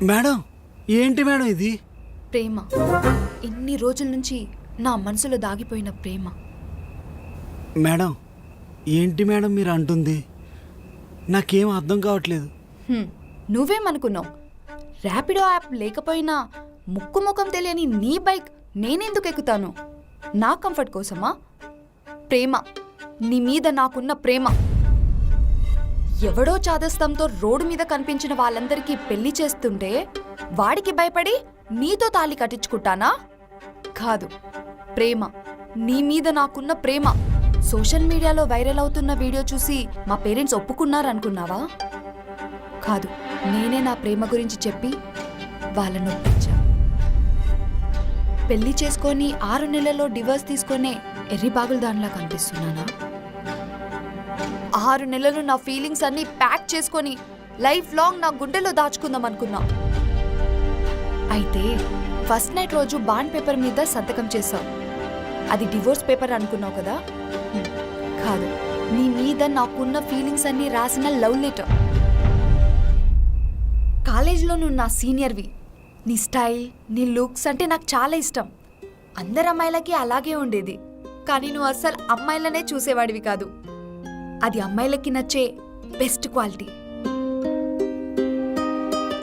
Madam, ఏంటి madam ఇది? ప్రేమ. ఇన్ని రోజుల నుంచి నా మనసులో దాగిపోయిన ప్రేమ. మేడం, ఏంటి మేడం మీరు అంటుంది? నాకేం అర్థం కావట్లేదు. నువ్వేమనుకున్నావు? ర్యాపిడో యాప్ లేకపోయినా ముక్కు ముఖం తెలియని నీ బైక్ నేనెందుకు ఎక్కుతాను? నా కంఫర్ట్ కోసమా? ప్రేమ. నీ మీద నాకున్న ప్రేమ. ఎవడో చాదస్తంతో రోడ్డు మీద కనిపించిన వాళ్ళందరికీ పెళ్లి చేస్తుంటే వాడికి భయపడి నీతో తాళి కట్టించుకుంటానా? కాదు, ప్రేమ. నీ మీద నాకున్న ప్రేమ. సోషల్ మీడియాలో వైరల్ అవుతున్న వీడియో చూసి మా పేరెంట్స్ ఒప్పుకున్నారనుకున్నావా? కాదు, నేనే నా ప్రేమ గురించి చెప్పి వాళ్ళని ఒప్పించా. పెళ్లి చేసుకొని 6 నెలల్లో డివోర్స్ తీసుకునే ఎర్రిబాగులు దానిలా కనిపిస్తున్నానా? 6 నెలలు నా ఫీలింగ్స్ అన్ని ప్యాక్ చేసుకొని లైఫ్ లాంగ్ నా గుండెలో దాచుకుందాం అనుకున్నా. అయితే ఫస్ట్ నైట్ రోజు బాండ్ పేపర్ మీద సంతకం చేశావు. అది డివోర్స్ పేపర్ అనుకున్నావు కదా? కాదు, నీ మీద నాకున్న ఫీలింగ్స్ అన్ని రాసిన లవ్ లెటర్. కాలేజీలో నువ్వు నా సీనియర్వి. నీ స్టైల్, నీ లుక్స్ అంటే నాకు చాలా ఇష్టం. అందరు అమ్మాయిలకి అలాగే ఉండేది. కానీ నువ్వు అస్సలు అమ్మాయిలనే చూసేవాడివి కాదు. అది అమ్మాయిలకి నచ్చే బెస్ట్ క్వాలిటీ.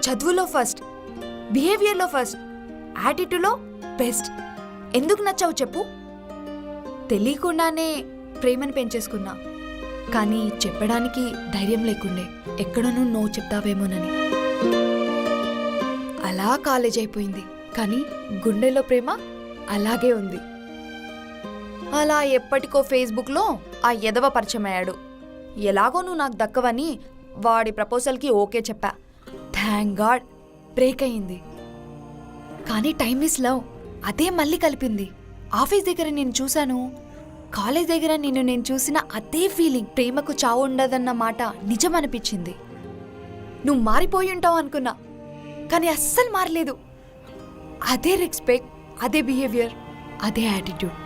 చదువులో ఫస్ట్, బిహేవియర్లో ఫస్ట్, యాటిట్యూడ్లో బెస్ట్. ఎందుకు నచ్చావు చెప్పు? తెలియకుండానే ప్రేమను పెంచేసుకున్నా. కానీ చెప్పడానికి ధైర్యం లేకుండే. ఎక్కడో నువ్వు నో చెప్తావేమోనని. అలా కాలేజ్ అయిపోయింది. కానీ గుండెలో ప్రేమ అలాగే ఉంది. అలా ఎప్పటికో ఫేస్బుక్లో ఆ ఎదవ పరిచయం అయ్యాడు. ఎలాగో నువ్వు నాకు దక్కవని వాడి ప్రపోజల్కి ఓకే చెప్పా. థ్యాంక్ గాడ్ బ్రేక్ అయింది. కానీ టైమ్ ఈస్ లవ్ అదే మళ్ళీ కలిపింది. ఆఫీస్ దగ్గర నేను చూశాను, కాలేజ్ దగ్గర నేను చూసిన అదే ఫీలింగ్. ప్రేమకు చావు ఉండదన్న మాట నిజం అనిపించింది. నువ్వు మారిపోయి ఉంటావు అనుకున్నా, కానీ అస్సలు మారలేదు. అదే రెస్పెక్ట్, అదే బిహేవియర్, అదే యాటిట్యూడ్.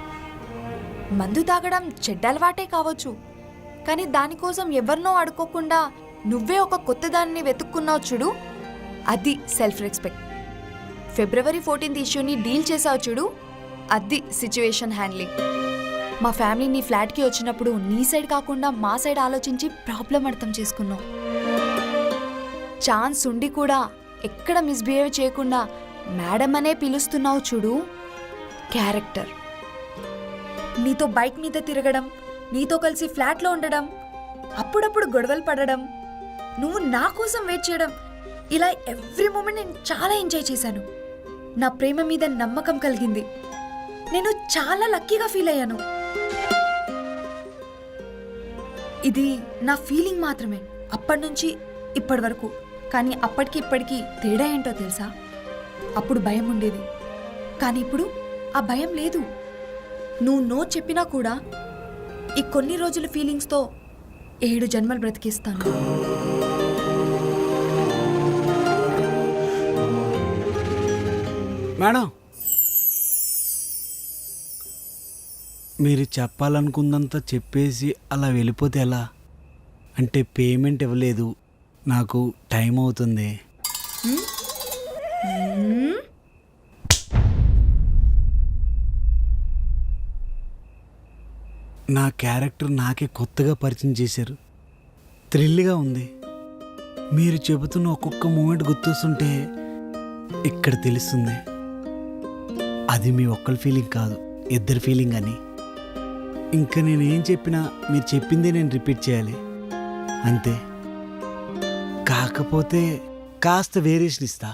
మందు తాగడం చెడ్డ అలవాటే కావచ్చు, కానీ దానికోసం ఎవరినో అడుక్కోకుండా నువ్వే ఒక కొత్త దాన్ని వెతుక్కున్నావు చూడు, అది సెల్ఫ్ రెస్పెక్ట్. February 14th ఇష్యూని డీల్ చేసావు చూడు, అది సిచ్యువేషన్ హ్యాండ్లింగ్. మా ఫ్యామిలీ నీ ఫ్లాట్కి వచ్చినప్పుడు నీ సైడ్ కాకుండా మా సైడ్ ఆలోచించి ప్రాబ్లం అర్థం చేసుకున్నావు. ఛాన్స్ ఉండి కూడా ఎక్కడ మిస్బిహేవ్ చేయకుండా మేడం అనే పిలుస్తున్నావు చూడు, క్యారెక్టర్. నీతో బైక్ మీద తిరగడం, నీతో కలిసి ఫ్లాట్లో ఉండడం, అప్పుడప్పుడు గొడవలు పడడం, నువ్వు నా కోసం వెయిట్ చేయడం, ఇలా ఎవ్రీ మూమెంట్ నేను చాలా ఎంజాయ్ చేశాను. నా ప్రేమ మీద నమ్మకం కలిగింది. నేను చాలా లక్కీగా ఫీల్ అయ్యాను. ఇది నా ఫీలింగ్ మాత్రమే, అప్పటి నుంచి ఇప్పటి వరకు. కానీ అప్పటికి ఇప్పటికీ తేడా ఏంటో తెలుసా? అప్పుడు భయం ఉండేది, కానీ ఇప్పుడు ఆ భయం లేదు. నువ్వు నో చెప్పినా కూడా ఈ కొన్ని రోజుల ఫీలింగ్స్తో 7 జన్మలు బ్రతికిస్తాను. మేడం, మీరు చెప్పాలనుకుందంతా చెప్పేసి అలా వెళ్ళిపోతే ఎలా? అంటే పేమెంట్ ఇవ్వలేదు, నాకు టైం అవుతుంది. నా క్యారెక్టర్ నాకే కొత్తగా పరిచయం చేశారు. థ్రిల్గా ఉంది. మీరు చెబుతున్న ఒక్కొక్క మూమెంట్ గుర్తొస్తుంటే ఇక్కడ తెలుస్తుంది అది మీ ఒక్కరి ఫీలింగ్ కాదు, ఇద్దరి ఫీలింగ్ అని. ఇంకా నేనేం చెప్పినా మీరు చెప్పిందే నేను రిపీట్ చేయాలి అంతే. కాకపోతే కాస్త వేరియేషన్ ఇస్తా.